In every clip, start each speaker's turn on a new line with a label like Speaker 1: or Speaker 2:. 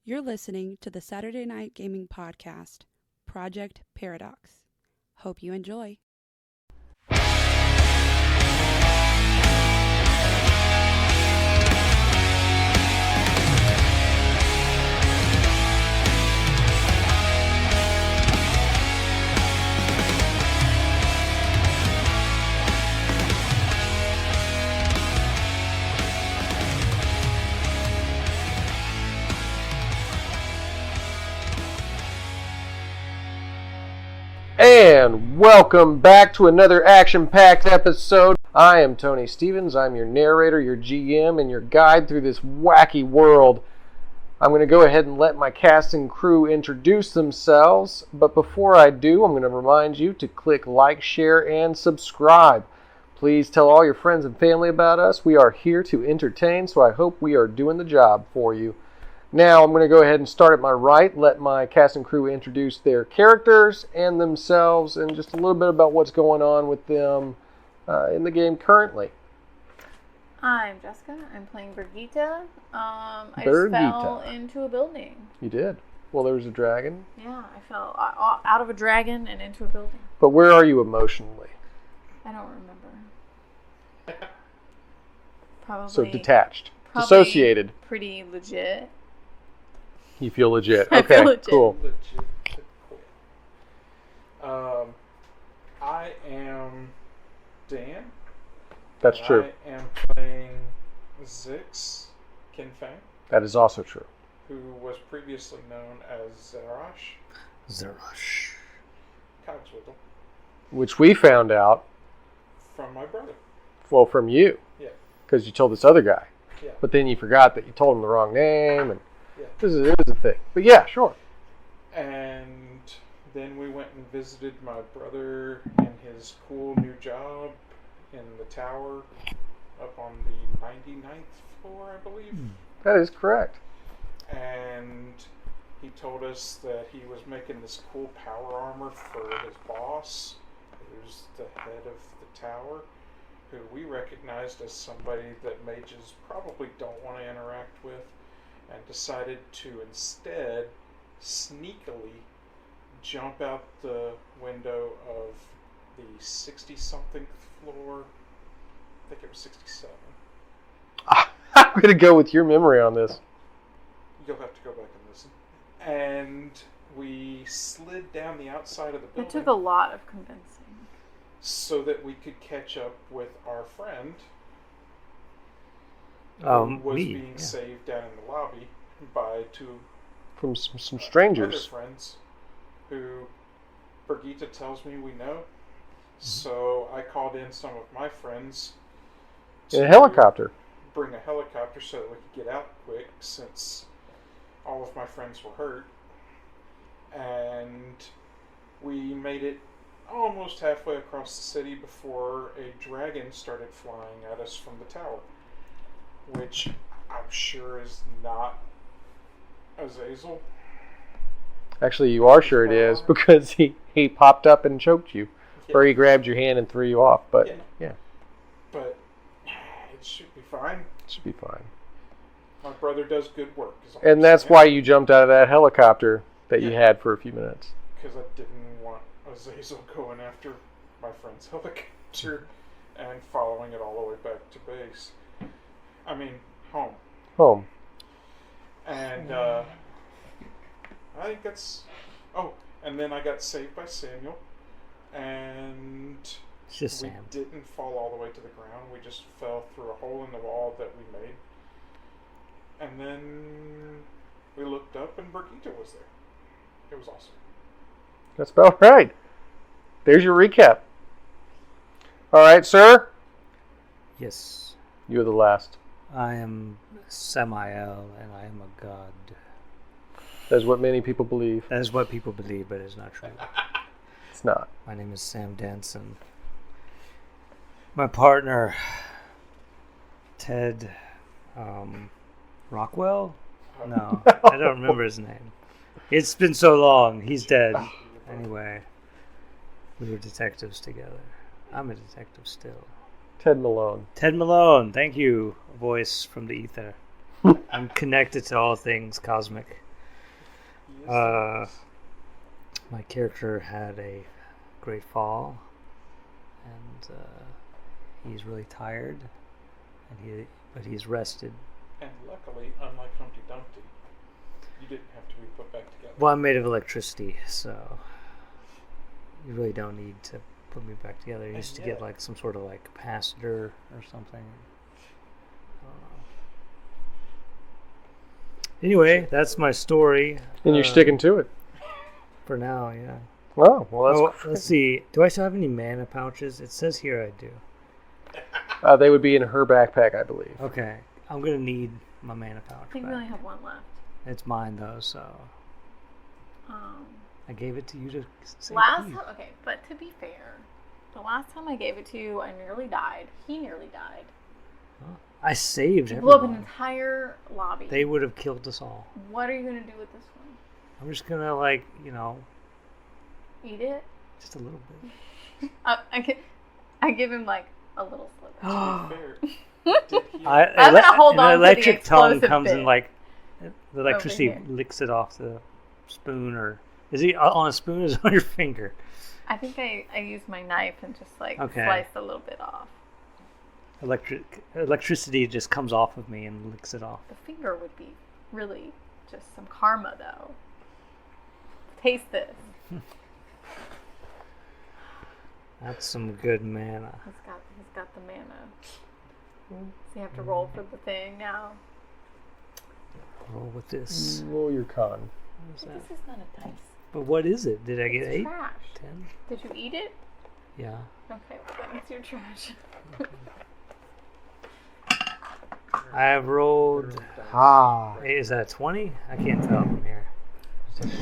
Speaker 1: You're listening to the Saturday Night Gaming Podcast, Project Paradox. Hope you enjoy.
Speaker 2: And welcome back to another action-packed episode. I am Tony Stevens. I'm your narrator, your GM, and your guide through this wacky world. I'm going to go ahead and let my cast and crew introduce themselves. But before I do, I'm going to remind you to click like, share, and subscribe. Please tell all your friends and family about us. We are here to entertain, so I hope we are doing the job for you. Now, I'm going to go ahead and start at my right, let my cast and crew introduce their characters and themselves, and just a little bit about what's going on with them in the game currently.
Speaker 3: I'm Jessica. I'm playing Birgitta. I just fell into a building.
Speaker 2: You did? Well, there was a dragon?
Speaker 3: Yeah, I fell out of a dragon and into a building.
Speaker 2: But where are you emotionally?
Speaker 3: I don't remember. Probably.
Speaker 2: So detached. Dissociated.
Speaker 3: Pretty legit.
Speaker 2: You feel legit.
Speaker 3: I
Speaker 2: Okay,
Speaker 3: feel legit.
Speaker 2: Cool.
Speaker 4: I am Dan.
Speaker 2: That's true.
Speaker 4: I am playing Zix Kinfang,
Speaker 2: That is also true.
Speaker 4: who was previously known as
Speaker 5: Zerash.
Speaker 4: Cogswiggle,
Speaker 2: Which we found out,
Speaker 4: from my brother.
Speaker 2: well, from you.
Speaker 4: Yeah.
Speaker 2: Because you told this other guy.
Speaker 4: Yeah.
Speaker 2: But then you forgot that you told him the wrong name, and
Speaker 4: Yeah.
Speaker 2: it was a thing. But yeah, sure.
Speaker 4: And then we went and visited my brother in his cool new job in the tower up on the 99th floor, I believe.
Speaker 2: That is correct.
Speaker 4: And he told us that he was making this cool power armor for his boss, who's the head of the tower, who we recognized as somebody that mages probably don't want to interact with, and decided to instead sneakily jump out the window of the 60-something floor. I think it was 67.
Speaker 2: I'm going to go with your memory on this.
Speaker 4: You'll have to go back and listen. And we slid down the outside of the building.
Speaker 3: It took a lot of convincing.
Speaker 4: So that we could catch up with our friend who was being saved down in the lobby by two
Speaker 2: From some
Speaker 4: other
Speaker 2: strangers.
Speaker 4: friends who Birgitta tells me we know. So I called in some of my friends
Speaker 2: In a helicopter.
Speaker 4: bring a helicopter so that we could get out quick, since all of my friends were hurt. And we made it almost halfway across the city before a dragon started flying at us from the tower, which I'm sure is not Azazel.
Speaker 2: Actually, you are sure it is, because he popped up and choked you.
Speaker 4: Yeah.
Speaker 2: Or he grabbed your hand and threw you off. But yeah,
Speaker 4: But it should be fine.
Speaker 2: it should be fine.
Speaker 4: My brother does good work.
Speaker 2: And that's why you jumped out of that helicopter that you had for a few minutes.
Speaker 4: Because I didn't want Azazel going after my friend's helicopter and following it all the way back to base. I mean, home.
Speaker 2: Home.
Speaker 4: And I think that's... Oh, and then I got saved by Samuel. And
Speaker 5: It's just
Speaker 4: we
Speaker 5: Sam.
Speaker 4: didn't fall all the way to the ground. We just fell through a hole in the wall that we made. And then we looked up and Birgitta was there. It was awesome.
Speaker 2: That's about right. There's your recap. All right, sir.
Speaker 5: Yes.
Speaker 2: You're the last.
Speaker 5: I am Samael, and I am a god.
Speaker 2: That's what many people believe.
Speaker 5: That is what people believe, but it's not true.
Speaker 2: It's not.
Speaker 5: My name is Sam Danson. My partner, Ted Rockwell? No, I don't remember his name. It's been so long. He's dead. Anyway, we were detectives together. I'm a detective still.
Speaker 2: Ted Malone.
Speaker 5: Ted Malone, thank you. A voice from the ether. I'm connected to all things cosmic.
Speaker 4: He is
Speaker 5: My character had a great fall, and he's really tired, but he's rested.
Speaker 4: And luckily, unlike Humpty Dumpty, you didn't have to be put back together.
Speaker 5: Well, I'm made of electricity, so you really don't need to put me back together. You used to get like some sort of like capacitor or something. I don't know. Anyway, that's my story.
Speaker 2: And you're sticking to it.
Speaker 5: For now, yeah.
Speaker 2: Oh, well, that's
Speaker 5: let's see. Do I still have any mana pouches? It says here I do.
Speaker 2: They would be in her backpack, I believe.
Speaker 5: Okay. I'm going to need my mana pouch
Speaker 3: I think
Speaker 5: back.
Speaker 3: we only have one left.
Speaker 5: It's mine, though, so... I gave it to you to say please.
Speaker 3: Okay, but to be fair, the last time I gave it to you, I nearly died. He nearly died.
Speaker 5: Huh? I saved
Speaker 3: You
Speaker 5: everyone.
Speaker 3: blew up an entire lobby.
Speaker 5: They would have killed us all.
Speaker 3: What are you going to do with this one?
Speaker 5: I'm just going to, like,
Speaker 3: Eat it?
Speaker 5: just a little bit.
Speaker 3: I give him, like, a little sliver.
Speaker 4: To be fair, did he
Speaker 3: I'm gonna hold on to the
Speaker 5: electric tongue
Speaker 3: explosive
Speaker 5: comes
Speaker 3: bit.
Speaker 5: and, like, the electricity
Speaker 3: here.
Speaker 5: licks it off the spoon, or... Is he on a spoon or is it on your finger?
Speaker 3: I think I used my knife and just, like,
Speaker 5: Okay.
Speaker 3: sliced a little bit off.
Speaker 5: Electricity just comes off of me and licks it off.
Speaker 3: The finger would be really just some karma, though. Taste this.
Speaker 5: That's some good mana.
Speaker 3: He's got the mana. So you have to roll for the thing now.
Speaker 5: Roll with this.
Speaker 2: Roll your con.
Speaker 5: What is that?
Speaker 3: This is not a dice.
Speaker 5: But what is it? Did I get
Speaker 3: It's
Speaker 5: 8?
Speaker 3: trash.
Speaker 5: 10?
Speaker 3: Did you eat it?
Speaker 5: Yeah.
Speaker 3: Okay, well then it's your trash.
Speaker 5: I have rolled...
Speaker 2: Ah.
Speaker 5: Is that a 20? I can't tell from here.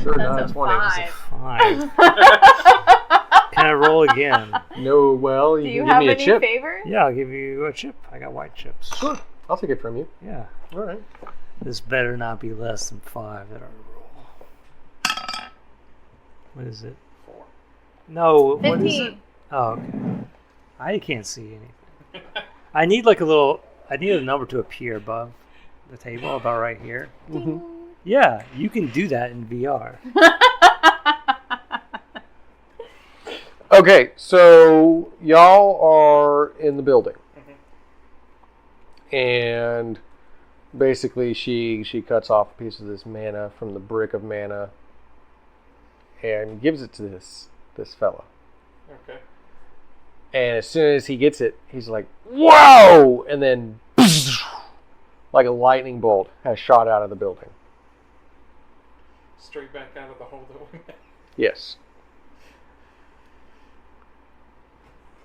Speaker 2: Sure,
Speaker 3: That's
Speaker 2: not
Speaker 3: a
Speaker 2: 20.
Speaker 3: five.
Speaker 5: 5. Can I roll again?
Speaker 2: No, well,
Speaker 3: Do
Speaker 2: you
Speaker 3: you
Speaker 2: can give
Speaker 3: have
Speaker 2: me a
Speaker 3: any
Speaker 2: chip.
Speaker 3: favors?
Speaker 5: Yeah, I'll give you a chip. I got white chips.
Speaker 2: Sure, I'll take it from you.
Speaker 5: Yeah.
Speaker 2: All right.
Speaker 5: This better not be less than 5 that I roll. What is it?
Speaker 4: 4?
Speaker 5: No,
Speaker 3: 15.
Speaker 5: what is it? Oh, okay. I can't see anything. I need like I need a number to appear above the table, about right here.
Speaker 3: Ding.
Speaker 5: Yeah, you can do that in VR.
Speaker 2: Okay, so y'all are in the building. And basically she cuts off a piece of this mana from the brick of mana and gives it to this fella.
Speaker 4: Okay.
Speaker 2: And as soon as he gets it, he's like, "Whoa!" And then like a lightning bolt has shot out of the building.
Speaker 4: Straight back out of the hole that we made.
Speaker 2: Yes.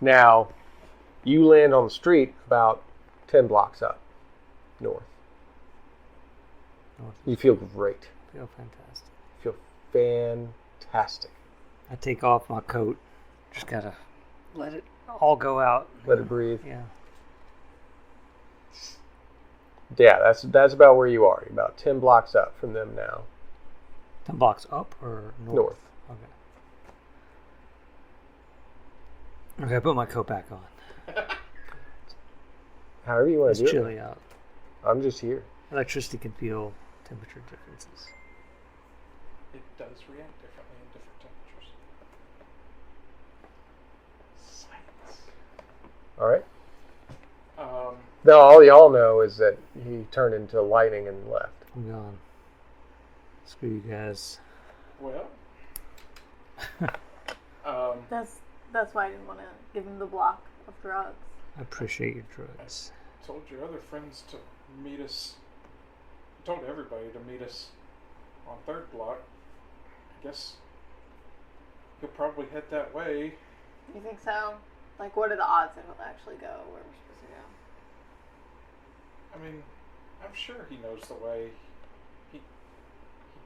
Speaker 2: Now, you land on the street about 10 blocks up north. You feel great.
Speaker 5: Feel fantastic.
Speaker 2: You feel fantastic.
Speaker 5: I take off my coat. Just gotta let it all go out.
Speaker 2: Let it breathe.
Speaker 5: Yeah.
Speaker 2: Yeah, that's about where you are. You're about 10 blocks up from them now.
Speaker 5: 10 blocks up or north?
Speaker 2: North.
Speaker 5: Okay. Okay, I put my coat back on.
Speaker 2: However you want
Speaker 5: It's
Speaker 2: to do
Speaker 5: chilly
Speaker 2: it.
Speaker 5: out.
Speaker 2: I'm just here.
Speaker 5: Electricity can feel temperature differences.
Speaker 4: It does react differently in different temperatures. Science.
Speaker 2: All right.
Speaker 4: Um,
Speaker 2: Now, all y'all know is that he turned into lightning and left.
Speaker 5: I'm gone. Screw you guys.
Speaker 4: well.
Speaker 3: That's why I didn't want to give him the block of drugs.
Speaker 5: I appreciate your drugs.
Speaker 4: Told your other friends to meet us. Told everybody to meet us on 3rd block. I guess he'll probably head that way.
Speaker 3: You think so? Like, what are the odds that he'll actually go where we're supposed to go?
Speaker 4: I mean, I'm sure he knows the way. He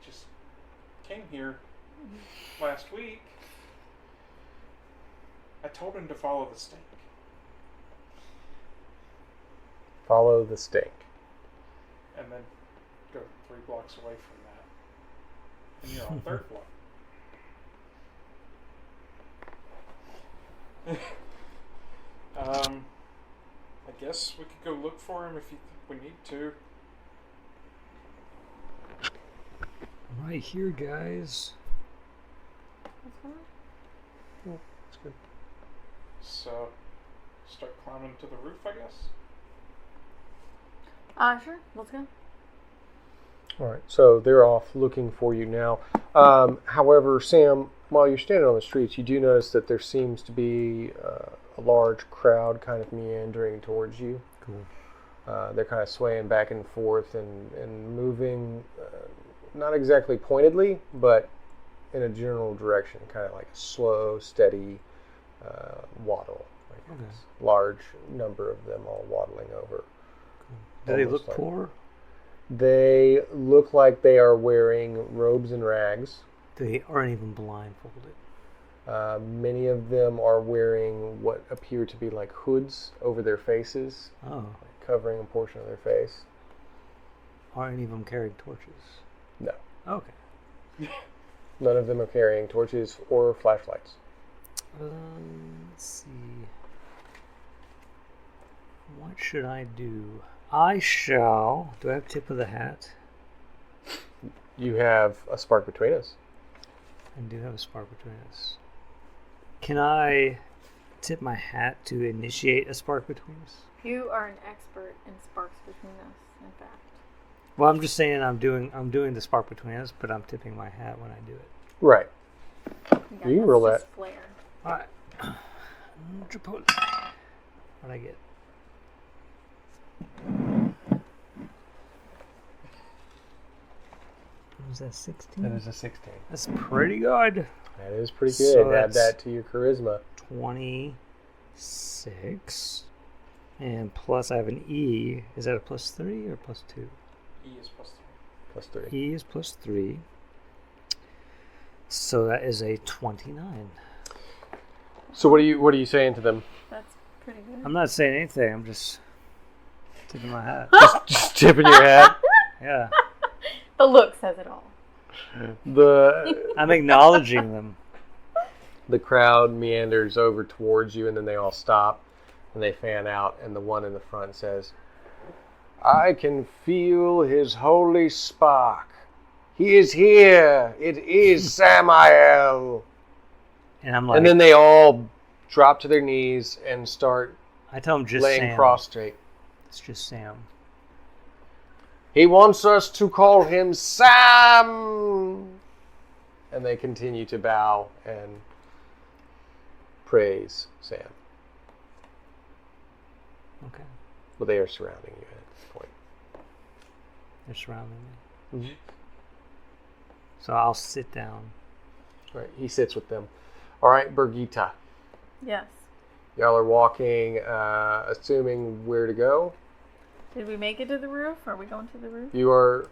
Speaker 4: just came here last week. I told him to follow the stink.
Speaker 2: Follow the stink.
Speaker 4: And then go 3 blocks away from that. And you're on 3rd block. I guess we could go look for him if we need to.
Speaker 5: I'm Right here, guys.
Speaker 3: What's going on?
Speaker 2: That's good.
Speaker 4: So, start climbing to the roof, I guess.
Speaker 3: Sure. Let's go.
Speaker 2: All right, so they're off looking for you now. However, Sam, while you're standing on the streets, you do notice that there seems to be a large crowd kind of meandering towards you.
Speaker 5: Cool.
Speaker 2: They're kind of swaying back and forth and moving, not exactly pointedly, but in a general direction, kind of like a slow, steady waddle. Like
Speaker 5: Okay.
Speaker 2: a large number of them all waddling over.
Speaker 5: Do they
Speaker 2: Almost
Speaker 5: look poor?
Speaker 2: They look like they are wearing robes and rags.
Speaker 5: They aren't even blindfolded.
Speaker 2: Many of them are wearing what appear to be like hoods over their faces,
Speaker 5: Oh.
Speaker 2: covering a portion of their face.
Speaker 5: Aren't any of them carrying torches?
Speaker 2: No.
Speaker 5: Okay.
Speaker 2: None of them are carrying torches or flashlights.
Speaker 5: Let's see. What should I do? I shall. Do I have tip of the hat?
Speaker 2: You have a spark between us.
Speaker 5: I do have a spark between us. Can I tip my hat to initiate a spark between us?
Speaker 3: You are an expert in sparks between us, in fact.
Speaker 5: Well, I'm just saying I'm doing the spark between us, but I'm tipping my hat when I do it.
Speaker 2: Right.
Speaker 3: Yeah,
Speaker 2: You can
Speaker 3: that's
Speaker 2: roll
Speaker 3: just
Speaker 2: that.
Speaker 3: Flair.
Speaker 5: All right. Chipotle. What'd I get? Was that 16?
Speaker 2: That is a 16.
Speaker 5: That's pretty good.
Speaker 2: That is pretty
Speaker 5: So
Speaker 2: good. Add
Speaker 5: that's-
Speaker 2: that to your charisma.
Speaker 5: 26. And plus I have an E. Is that a plus 3 or plus 2?
Speaker 4: E is +3.
Speaker 2: Plus 3.
Speaker 5: E is plus 3. So that is a 29.
Speaker 2: So what are you saying to them?
Speaker 3: That's pretty good.
Speaker 5: I'm not saying anything. I'm just tipping my hat.
Speaker 2: Just tipping your hat.
Speaker 5: Yeah.
Speaker 3: The look says it all.
Speaker 5: I'm acknowledging them.
Speaker 2: The crowd meanders over towards you, and then they all stop, and they fan out, and the one in the front says, "I can feel his holy spark. He is here. It is Samael."
Speaker 5: And I'm like,
Speaker 2: And then they all drop to their knees and start
Speaker 5: I tell them just
Speaker 2: laying
Speaker 5: Sam.
Speaker 2: prostrate.
Speaker 5: It's just Sam.
Speaker 2: He wants us to call him Sam. And they continue to bow and praise Sam.
Speaker 5: Okay.
Speaker 2: Well, they are surrounding you at this point.
Speaker 5: They're surrounding me.
Speaker 2: Mm-hmm.
Speaker 5: So I'll sit down.
Speaker 2: All right, he sits with them. All right, Birgitta.
Speaker 3: Yes.
Speaker 2: Y'all are walking, assuming where to go.
Speaker 3: Did we make it to the roof? Are we going to the roof?
Speaker 2: Y'all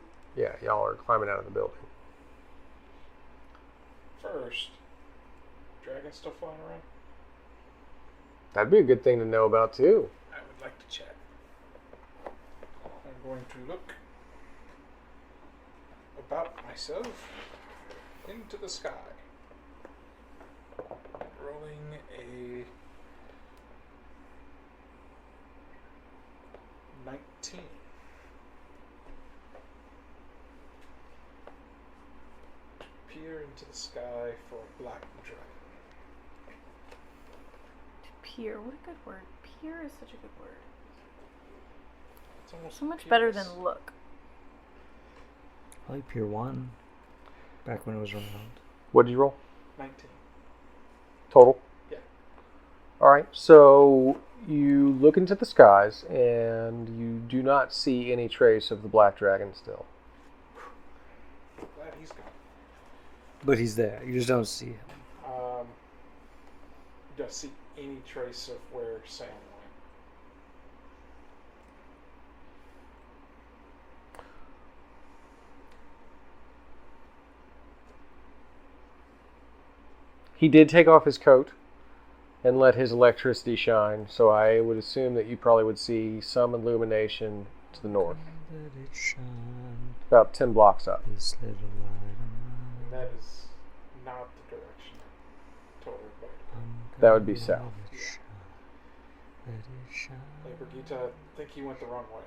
Speaker 2: are climbing out of the building.
Speaker 4: First, dragon still flying around?
Speaker 2: That'd be a good thing to know about, too.
Speaker 4: I would like to check. I'm going to look about myself into the sky. Rolling a 19. Peer into the sky for a black dragon.
Speaker 3: Peer. What a good word. Peer is such a good word.
Speaker 4: It's almost
Speaker 3: So much better
Speaker 4: peerless.
Speaker 3: than look.
Speaker 5: I like Pier 1. Back when it was around.
Speaker 2: What did you roll?
Speaker 4: 19.
Speaker 2: Total?
Speaker 4: Yeah.
Speaker 2: All right, so you look into the skies, and you do not see any trace of the black dragon still.
Speaker 4: Glad he's gone.
Speaker 5: But he's there. You just don't see him.
Speaker 4: Do I see any trace of where Sam went?
Speaker 2: He did take off his coat and let his electricity shine, so I would assume that you probably would see some illumination to the north,
Speaker 5: Let it shine,
Speaker 2: about 10 blocks up.
Speaker 5: this little light of
Speaker 4: And
Speaker 5: mine.
Speaker 4: that is not the direction I told everybody to go.
Speaker 5: I'm
Speaker 2: That would be
Speaker 5: gonna
Speaker 2: south.
Speaker 5: Let it shine. Let it shine.
Speaker 4: Hey, Birgitta, I think he went the wrong way.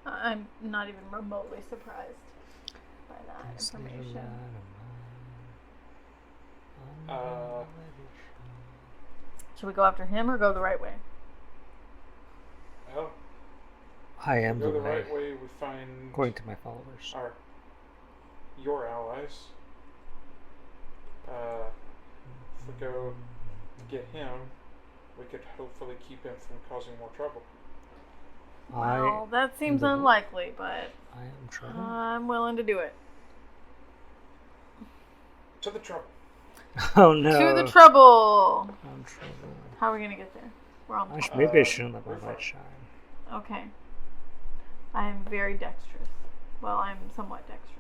Speaker 3: I'm not even remotely surprised. by that information. Should we go after him or go the right way?
Speaker 4: Well,
Speaker 5: I am
Speaker 4: if we
Speaker 5: the
Speaker 4: go the
Speaker 5: way,
Speaker 4: right way, we find
Speaker 5: according to my followers.
Speaker 4: your allies. If we go get him, we could hopefully keep him from causing more trouble.
Speaker 3: Well, that seems unlikely, but
Speaker 5: I am trouble.
Speaker 3: I'm willing to do it.
Speaker 4: To the trouble.
Speaker 5: Oh no.
Speaker 3: To the trouble.
Speaker 5: I'm trouble.
Speaker 3: How are we gonna get there? We're on the
Speaker 5: Maybe I shouldn't let my light shine.
Speaker 3: Okay. I am very dexterous. Well, I'm somewhat dexterous.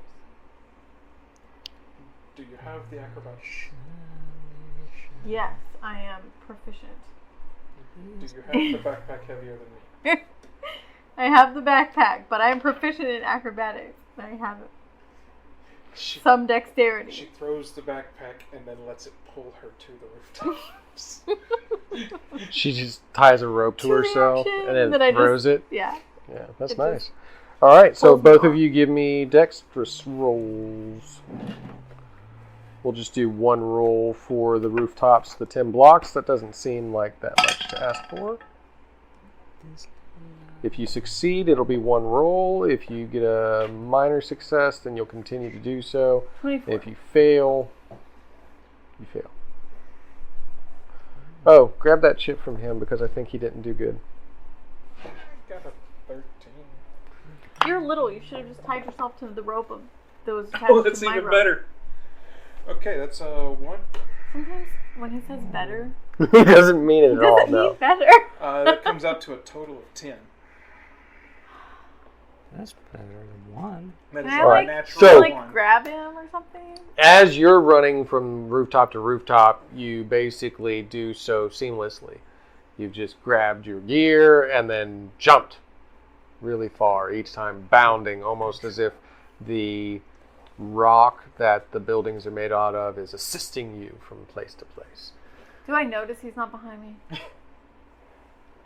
Speaker 4: Do you have the acrobatics?
Speaker 3: Yes, I am proficient.
Speaker 4: Do you have the backpack heavier than me?
Speaker 3: I have the backpack, but I am proficient in acrobatics. I have some dexterity.
Speaker 4: She throws the backpack and then lets it pull her to the rooftops.
Speaker 2: She just ties a rope to herself and then throws it.
Speaker 3: Yeah.
Speaker 2: Yeah, that's nice. All right, so
Speaker 3: pulls
Speaker 2: both
Speaker 3: me
Speaker 2: of you give me dexterous rolls. We'll just do one roll for the rooftops, the 10 blocks. That doesn't seem like that much to ask for. If you succeed, it'll be one roll. If you get a minor success, then you'll continue to do so.
Speaker 3: 24.
Speaker 2: If you fail, you fail. Oh, grab that chip from him because I think he didn't do good.
Speaker 4: I got a 13.
Speaker 3: You're little. You should have just tied yourself to the rope of those.
Speaker 4: Oh, that's even better. Okay, that's 1.
Speaker 3: Sometimes when he says better,
Speaker 2: He doesn't mean it at all,
Speaker 3: doesn't
Speaker 2: no.
Speaker 3: mean better.
Speaker 4: That comes out to a total of 10.
Speaker 5: That's better than 1.
Speaker 4: That is
Speaker 3: Can I
Speaker 2: All right,
Speaker 4: natural
Speaker 2: so-
Speaker 3: like grab him or something?
Speaker 2: As you're running from rooftop to rooftop, you basically do so seamlessly. You've just grabbed your gear and then jumped really far, each time bounding, almost as if the rock that the buildings are made out of is assisting you from place to place.
Speaker 3: Do I notice he's not behind me?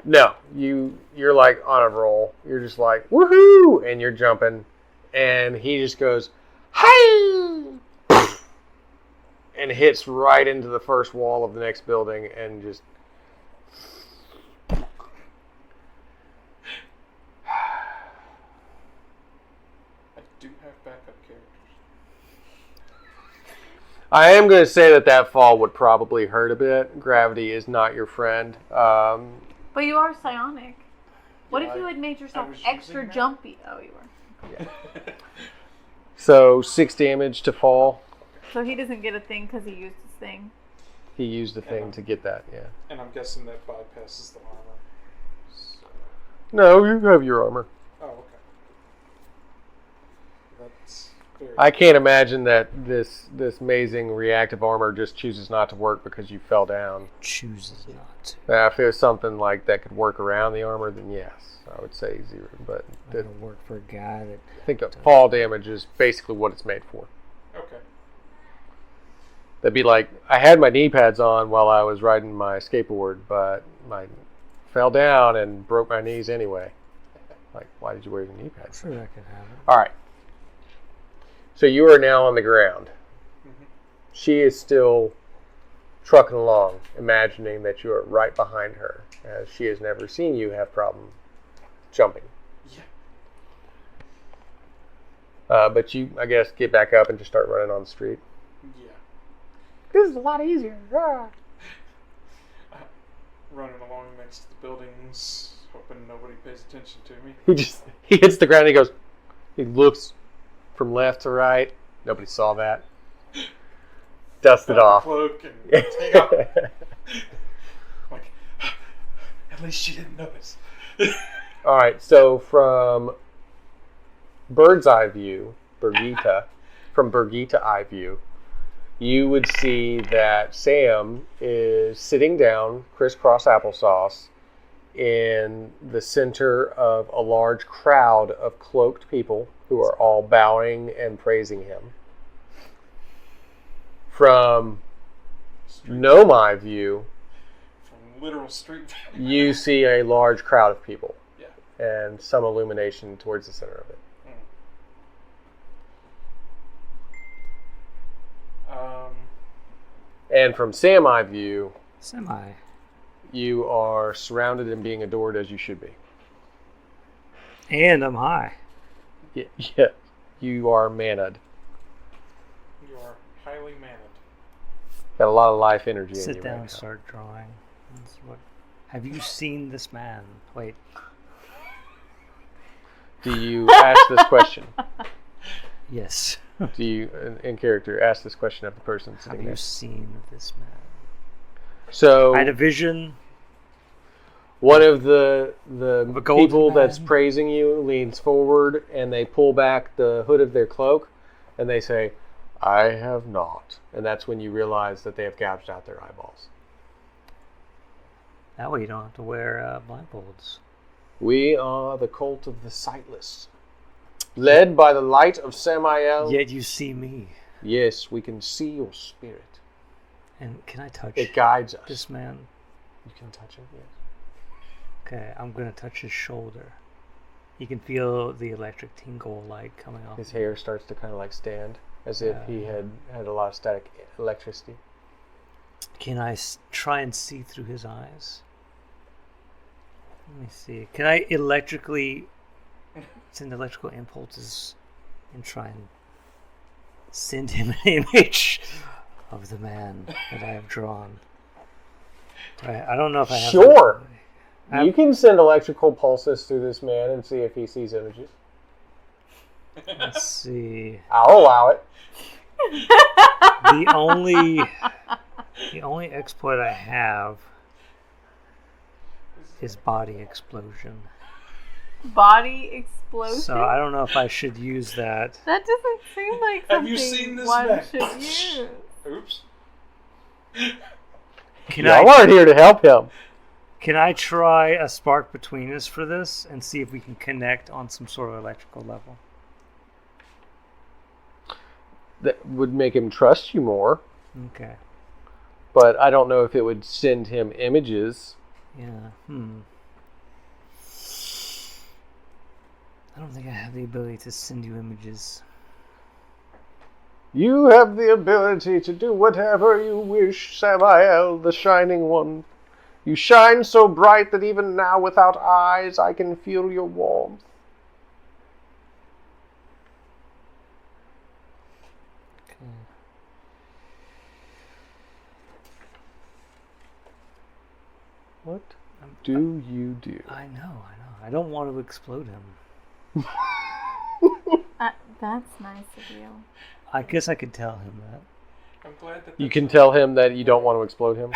Speaker 2: No, you're like on a roll. You're just like, woohoo! And you're jumping. And he just goes, hey! And hits right into the first wall of the next building and just...
Speaker 4: I do have backup characters.
Speaker 2: I am going to say that fall would probably hurt a bit. Gravity is not your friend.
Speaker 3: But you are psionic. What
Speaker 4: Yeah,
Speaker 3: if you had made yourself
Speaker 4: was
Speaker 3: extra
Speaker 4: using that.
Speaker 3: jumpy? Oh, you were.
Speaker 2: So 6 damage to fall.
Speaker 3: So he doesn't get a thing because he used his thing.
Speaker 2: He used the thing to get that, yeah.
Speaker 4: And I'm guessing that bypasses the armor. So,
Speaker 2: No, you have your armor.
Speaker 4: oh, okay. That's very...
Speaker 2: I can't imagine that this amazing reactive armor just chooses not to work because you fell down.
Speaker 5: Chooses not to.
Speaker 2: If it was something like that could work around the armor, then yes, I would say 0. But
Speaker 5: That'll work for a guy that...
Speaker 2: I think that fall damage is basically what it's made for.
Speaker 4: Okay.
Speaker 2: That'd be like, I had my knee pads on while I was riding my skateboard, but I fell down and broke my knees anyway. Like, why did you wear your knee
Speaker 5: I'm
Speaker 2: pads?
Speaker 5: sure that could happen.
Speaker 2: All right. So you are now on the ground.
Speaker 4: Mm-hmm.
Speaker 2: She is still trucking along, imagining that you are right behind her, as she has never seen you have problem jumping.
Speaker 4: Yeah.
Speaker 2: But you, I guess, get back up and just start running on the street.
Speaker 4: Yeah.
Speaker 2: This is a lot easier.
Speaker 4: Running along next to the buildings, hoping nobody pays attention to me.
Speaker 2: He hits the ground and he looks from left to right. Nobody saw that. Dust it off.
Speaker 4: Cloak and take off. Like, at least she didn't notice.
Speaker 2: All right, so from bird's eye view, from Birgitta eye view, you would see that Sam is sitting down, crisscross applesauce, in the center of a large crowd of cloaked people who are all bowing and praising him. From gnome eye view,
Speaker 4: From literal street view.
Speaker 2: you see a large crowd of people.
Speaker 4: Yeah.
Speaker 2: And some illumination towards the center of it. And from Semi view,
Speaker 5: Semi.
Speaker 2: you are surrounded and being adored as you should be.
Speaker 5: And I'm high.
Speaker 2: Yeah. You are manad.
Speaker 4: You are highly managed.
Speaker 2: Got a lot of life energy in you.
Speaker 5: Sit down
Speaker 2: right
Speaker 5: and
Speaker 2: now.
Speaker 5: start drawing. Have you seen this man? Wait.
Speaker 2: Do you ask this question?
Speaker 5: Yes.
Speaker 2: Do you, in character, ask this question of the person
Speaker 5: Have
Speaker 2: sitting
Speaker 5: you
Speaker 2: there?
Speaker 5: seen this man?
Speaker 2: So
Speaker 5: I had a vision.
Speaker 2: one of the
Speaker 5: a golden
Speaker 2: people that's
Speaker 5: man.
Speaker 2: praising you leans forward and they pull back the hood of their cloak and they say, "I have not." And that's when you realize that they have gouged out their eyeballs.
Speaker 5: That way you don't have to wear blindfolds.
Speaker 2: We are the cult of the sightless. Led by the light of Samael.
Speaker 5: Yet you see me.
Speaker 2: Yes, we can see your spirit.
Speaker 5: And can I touch
Speaker 2: It guides us.
Speaker 5: this man?
Speaker 2: You can touch him, yes.
Speaker 5: Okay, I'm going to touch his shoulder. You can feel the electric tingle like coming off.
Speaker 2: His hair starts to kind of like stand as if he had a lot of static electricity.
Speaker 5: Can I try and see through his eyes? Let me see. Can I electrically send electrical impulses and try and send him an image of the man that I have drawn? I don't know if I have...
Speaker 2: Sure! You can send electrical pulses through this man and see if he sees images.
Speaker 5: Let's see.
Speaker 2: I'll allow it.
Speaker 5: The only exploit I have is body explosion.
Speaker 3: Body explosion?
Speaker 5: So I don't know if I should use that.
Speaker 3: That doesn't seem like
Speaker 4: Have
Speaker 3: something
Speaker 4: you seen this
Speaker 3: one
Speaker 4: man?
Speaker 3: should use.
Speaker 4: Oops.
Speaker 2: Y'all aren't here to help him.
Speaker 5: Can I try a spark between us for this and see if we can connect on some sort of electrical level?
Speaker 2: That would make him trust you more,
Speaker 5: Okay.
Speaker 2: but I don't know if it would send him images.
Speaker 5: Yeah. I don't think I have the ability to send you images.
Speaker 2: You have the ability to do whatever you wish, Samael, the Shining One. You shine so bright that even now without eyes I can feel your warmth.
Speaker 5: Okay.
Speaker 2: What do you do?
Speaker 5: I know. I don't want to explode him.
Speaker 3: That's nice of you.
Speaker 5: I guess I could tell him
Speaker 4: I'm glad that
Speaker 2: You can tell him that you don't want to explode him?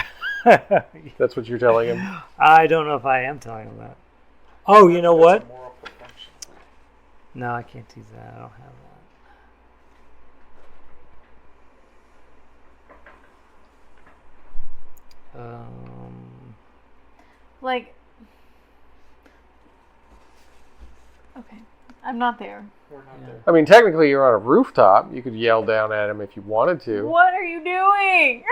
Speaker 5: that.
Speaker 2: That's what you're telling him?
Speaker 5: I don't know if I am telling him that. Oh, you know what?
Speaker 4: That's a moral perfection.
Speaker 5: No, I can't do that. I don't have that.
Speaker 3: Like, okay, I'm not there.
Speaker 4: We're not
Speaker 5: Yeah.
Speaker 4: there.
Speaker 2: I mean, technically you're on a rooftop. You could yell down at him if you wanted to.
Speaker 3: What are you doing?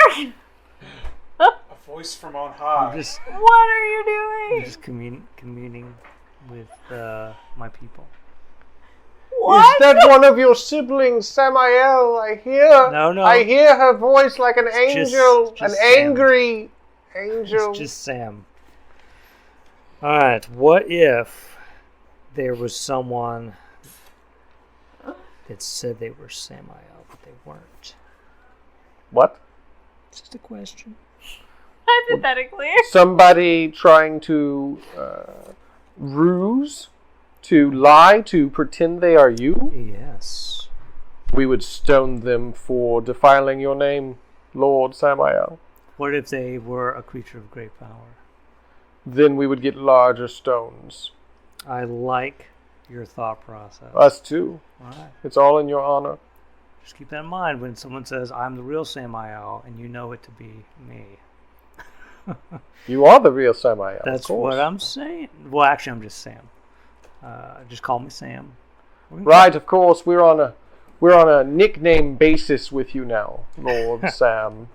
Speaker 4: A voice from on high.
Speaker 5: I'm just
Speaker 3: What are you doing?
Speaker 5: communing with my people.
Speaker 3: What?
Speaker 2: Is that one of your siblings, Samael? I hear.
Speaker 5: No.
Speaker 2: I hear her voice like an
Speaker 5: It's
Speaker 2: angel,
Speaker 5: just
Speaker 2: an
Speaker 5: Sam.
Speaker 2: angry angel.
Speaker 5: It's just Sam. Alright, what if there was someone that said they were Samael, but they weren't?
Speaker 2: What?
Speaker 5: Just a question.
Speaker 3: Hypothetically.
Speaker 2: Somebody trying to ruse, to lie, to pretend they are you?
Speaker 5: Yes.
Speaker 2: We would stone them for defiling your name, Lord Samael.
Speaker 5: What if they were a creature of great power?
Speaker 2: Then we would get larger stones.
Speaker 5: I like your thought process.
Speaker 2: Us too.
Speaker 5: Alright.
Speaker 2: It's all in your honor.
Speaker 5: Just keep that in mind when someone says, I'm the real Samael, and you know it to be me.
Speaker 2: You are the real Samael.
Speaker 5: That's
Speaker 2: of course.
Speaker 5: what I'm saying. Well, actually, I'm just Sam. Just call me Sam.
Speaker 2: Right, of course. We're on a nickname basis with you now, Lord Sam.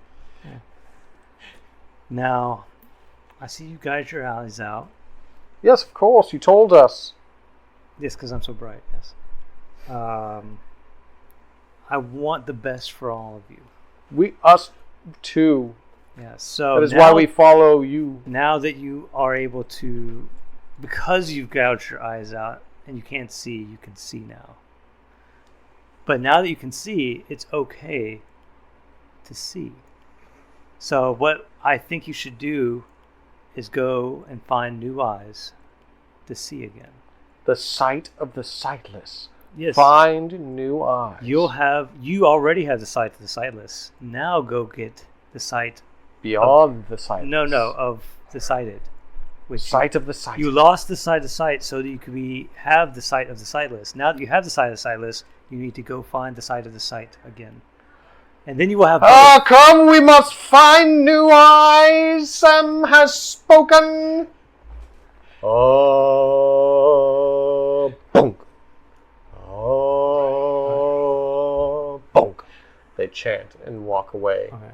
Speaker 5: Now, I see you guys your alleys out.
Speaker 2: Yes, of course. You told us.
Speaker 5: Yes, because I'm so bright, yes. I want the best for all of you.
Speaker 2: 2.
Speaker 5: Yeah, so
Speaker 2: that is why we follow you.
Speaker 5: Now that you are able to, because you've gouged your eyes out and you can't see, you can see now. But now that you can see, it's okay to see. So what I think you should do is go and find new eyes to see again.
Speaker 2: The sight of the sightless.
Speaker 5: Yes.
Speaker 2: Find new eyes.
Speaker 5: You already have the sight of the sightless. Now go get the sight
Speaker 2: beyond the sight.
Speaker 5: No, of the sighted.
Speaker 2: Sight of the sighted.
Speaker 5: You lost the sight of the sight so that you could have the sight of the sightless. Now that you have the sight of the sightless, you need to go find the sight of the sight again. And then you will have both.
Speaker 2: Ah, come, we must find new eyes. Sam has spoken. Oh, bonk. Oh, bonk. They chant and walk away.
Speaker 5: Okay.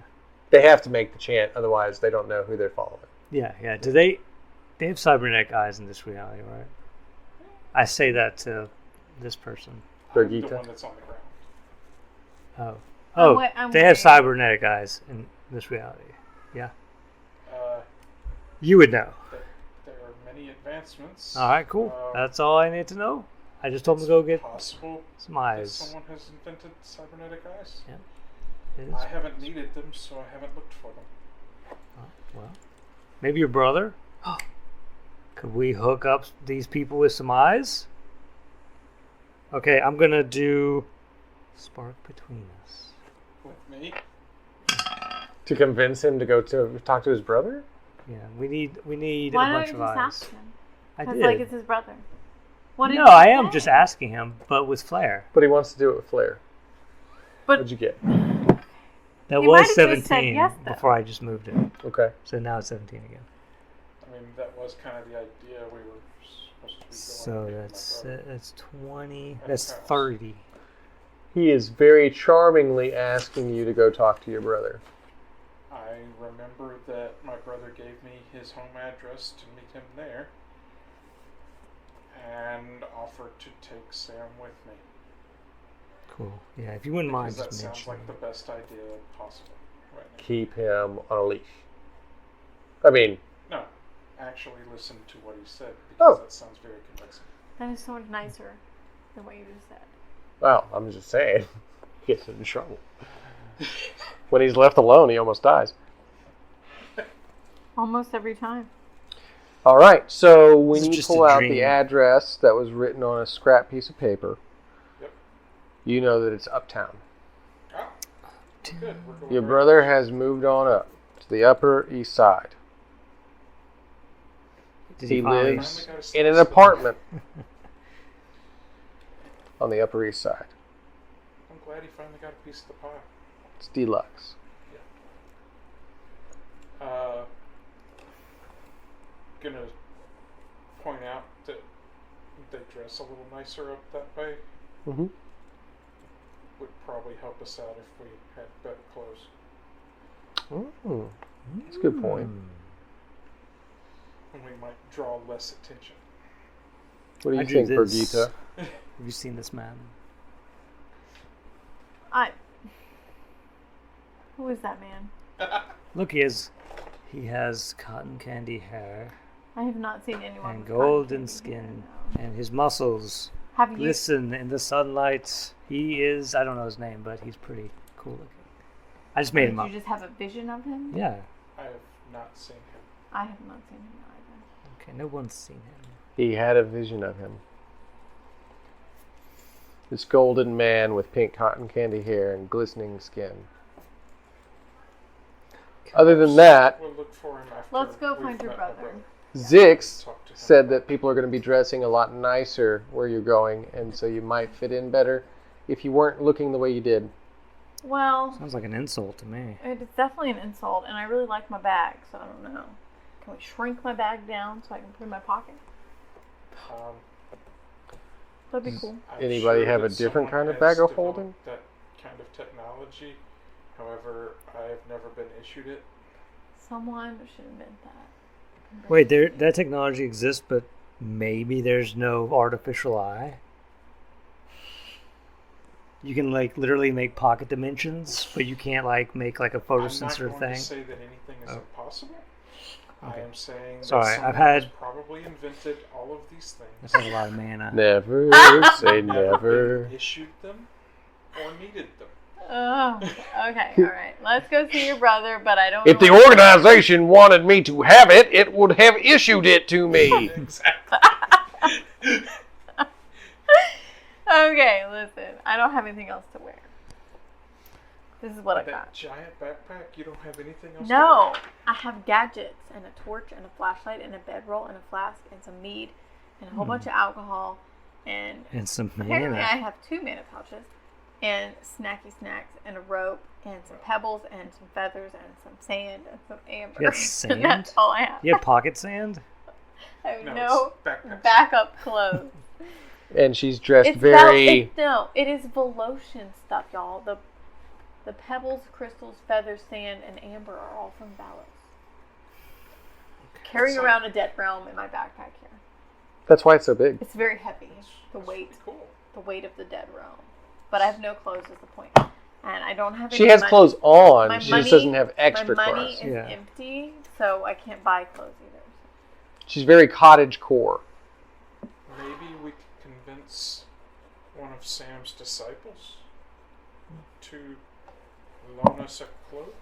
Speaker 2: They have to make the chant, otherwise they don't know who they're following.
Speaker 5: Yeah. Do they have cybernetic eyes in this reality, right? I say that to this person.
Speaker 2: Birgitta.
Speaker 4: The one that's on the ground.
Speaker 5: Oh, they have cybernetic eyes in this reality. Yeah. You would know.
Speaker 4: There are many advancements.
Speaker 5: All right, cool. That's all I need to know. I just told them to go get
Speaker 4: possible
Speaker 5: some eyes.
Speaker 4: Someone has invented cybernetic eyes.
Speaker 5: Yeah.
Speaker 4: I haven't needed them, so I haven't looked for them.
Speaker 5: Oh, well, maybe your brother. Could we hook up these people with some eyes? Okay, I'm gonna do spark between us.
Speaker 4: With me?
Speaker 2: To convince him to go to talk to his brother?
Speaker 5: Yeah, we need
Speaker 3: Why
Speaker 5: a bunch of
Speaker 3: don't you
Speaker 5: eyes.
Speaker 3: just ask him?
Speaker 5: I
Speaker 3: Because,
Speaker 5: did.
Speaker 3: like, it's his brother. What did
Speaker 5: No,
Speaker 3: you
Speaker 5: I am
Speaker 3: say?
Speaker 5: just asking him, but with flair.
Speaker 2: But he wants to do it with flair.
Speaker 3: But
Speaker 2: What'd you get?
Speaker 5: That
Speaker 3: He
Speaker 5: was
Speaker 3: might have just said
Speaker 5: 17
Speaker 3: yes, though.
Speaker 5: before I just moved it.
Speaker 2: Okay.
Speaker 5: So now it's 17 again.
Speaker 4: I mean, that was kind of the idea we were supposed to be
Speaker 5: So
Speaker 4: going.
Speaker 5: that's 20.
Speaker 4: And
Speaker 5: That's
Speaker 4: house.
Speaker 5: 30.
Speaker 2: He is very charmingly asking you to go talk to your brother.
Speaker 4: I remember that my brother gave me his home address to meet him there, and offered to take Sam with me.
Speaker 5: Cool. Yeah, if you wouldn't mind
Speaker 4: Because that
Speaker 5: just
Speaker 4: sounds
Speaker 5: mentioning.
Speaker 4: like the best idea possible right now.
Speaker 2: Keep him on a leash. I mean,
Speaker 4: No, actually listen to what he said,
Speaker 2: Oh.
Speaker 4: because that sounds very convincing.
Speaker 3: that is so much nicer than what you just said.
Speaker 2: well, I'm just saying. He gets in trouble. When he's left alone, he almost dies.
Speaker 3: Almost every time.
Speaker 2: All right, so when
Speaker 5: This is
Speaker 2: you
Speaker 5: just
Speaker 2: pull
Speaker 5: a
Speaker 2: out
Speaker 5: dream.
Speaker 2: the address that was written on a scrap piece of paper,
Speaker 4: Yep.
Speaker 2: you know that it's uptown.
Speaker 4: Ah, good. We're going
Speaker 2: Your
Speaker 4: right.
Speaker 2: brother has moved on up to the Upper East Side.
Speaker 5: Did
Speaker 2: He
Speaker 5: finally-
Speaker 2: lives
Speaker 4: Finally got a
Speaker 2: in an
Speaker 4: sense of-
Speaker 2: apartment on the Upper East Side.
Speaker 4: I'm glad he finally got a piece of the pie.
Speaker 2: It's deluxe.
Speaker 4: Gonna point out that they dress a little nicer up that way.
Speaker 2: Mm-hmm.
Speaker 4: Would probably help us out if we had better clothes.
Speaker 2: Oh, that's a good point.
Speaker 4: And we might draw less attention.
Speaker 2: What do you
Speaker 5: I do
Speaker 2: think,
Speaker 5: this.
Speaker 2: Birgitta?
Speaker 5: Have you seen this man?
Speaker 3: Who is that man?
Speaker 5: Look, he has cotton candy hair
Speaker 3: I have not seen anyone
Speaker 5: and
Speaker 3: with
Speaker 5: golden
Speaker 3: cotton candy
Speaker 5: skin,
Speaker 3: hair,
Speaker 5: and his muscles
Speaker 3: no. Have you?
Speaker 5: glisten in the sunlight. He is, I don't know his name, but he's pretty cool looking. I just made him
Speaker 3: Did
Speaker 5: up.
Speaker 3: you just have a vision of him?
Speaker 5: Yeah.
Speaker 4: I have not seen him.
Speaker 3: I have not seen him either.
Speaker 5: Okay, no one's seen him.
Speaker 2: He had a vision of him. This golden man with pink cotton candy hair and glistening skin. Other than that,
Speaker 4: We'll look for him after.
Speaker 3: Let's go
Speaker 4: we've
Speaker 3: find your
Speaker 4: met my
Speaker 3: brother.
Speaker 2: Zix
Speaker 4: Talk to him
Speaker 2: said
Speaker 4: about
Speaker 2: that people are going to be dressing a lot nicer where you're going, and so you might fit in better if you weren't looking the way you did.
Speaker 3: Well,
Speaker 5: Sounds like an insult to me.
Speaker 3: it's definitely an insult, and I really like my bag, so I don't know. Can we shrink my bag down so I can put it in my pocket? That'd be cool.
Speaker 4: I'm
Speaker 2: Anybody
Speaker 4: sure
Speaker 2: have a
Speaker 4: that
Speaker 2: different
Speaker 4: someone
Speaker 2: kind of
Speaker 4: has
Speaker 2: bag of
Speaker 4: developed
Speaker 2: holding?
Speaker 4: That kind of technology. However, I have never been issued it.
Speaker 3: Someone should invent that.
Speaker 5: Wait, that technology exists, but maybe there's no artificial eye? You can like literally make pocket dimensions, but you can't like make like a photo sensor
Speaker 4: I'm not going
Speaker 5: thing.
Speaker 4: to say that anything is impossible.
Speaker 5: Okay.
Speaker 4: I am saying that
Speaker 5: Sorry,
Speaker 4: someone
Speaker 5: I've had-
Speaker 4: has probably invented all of these things.
Speaker 5: This has a lot of mana.
Speaker 2: Never say never.
Speaker 4: Been issued them or needed them.
Speaker 3: Oh, okay, all right. Let's go see your brother, but I don't.
Speaker 2: If the
Speaker 3: know what-
Speaker 2: organization wanted me to have it, it would have issued it to me.
Speaker 4: Exactly.
Speaker 3: Okay, listen. I don't have anything else to wear. This is what I
Speaker 4: That
Speaker 3: got.
Speaker 4: giant backpack, you don't have anything else
Speaker 3: No,
Speaker 4: to
Speaker 3: I have gadgets and a torch and a flashlight and a bedroll and a flask and some mead and a whole bunch of alcohol and
Speaker 5: And some
Speaker 3: apparently
Speaker 5: mana.
Speaker 3: I have 2 mana pouches and snacky snacks and a rope and some pebbles and some feathers and some sand and some amber.
Speaker 5: You got sand?
Speaker 3: That's all I have.
Speaker 5: You have pocket sand?
Speaker 3: I have
Speaker 4: No,
Speaker 3: no
Speaker 4: it's backpacks.
Speaker 3: backup clothes.
Speaker 2: And she's dressed
Speaker 3: It's
Speaker 2: very...
Speaker 3: no, it is Voloscian stuff, y'all. The pebbles, crystals, feathers, sand, and amber are all from Valos. Carrying
Speaker 4: That's
Speaker 3: around a dead realm in my backpack here.
Speaker 2: That's why it's so big.
Speaker 3: It's very heavy. The
Speaker 4: That's
Speaker 3: weight,
Speaker 4: pretty cool.
Speaker 3: the weight of the dead realm. But I have no clothes is the point. And I don't have any
Speaker 2: She has
Speaker 3: money.
Speaker 2: clothes on.
Speaker 3: My
Speaker 2: She
Speaker 3: money-
Speaker 2: just doesn't have extra
Speaker 3: My money
Speaker 2: clothes.
Speaker 3: is
Speaker 5: Yeah.
Speaker 3: empty, so I can't buy clothes either.
Speaker 2: She's very cottage core.
Speaker 4: Maybe we could convince one of Sam's disciples to loan us a cloak.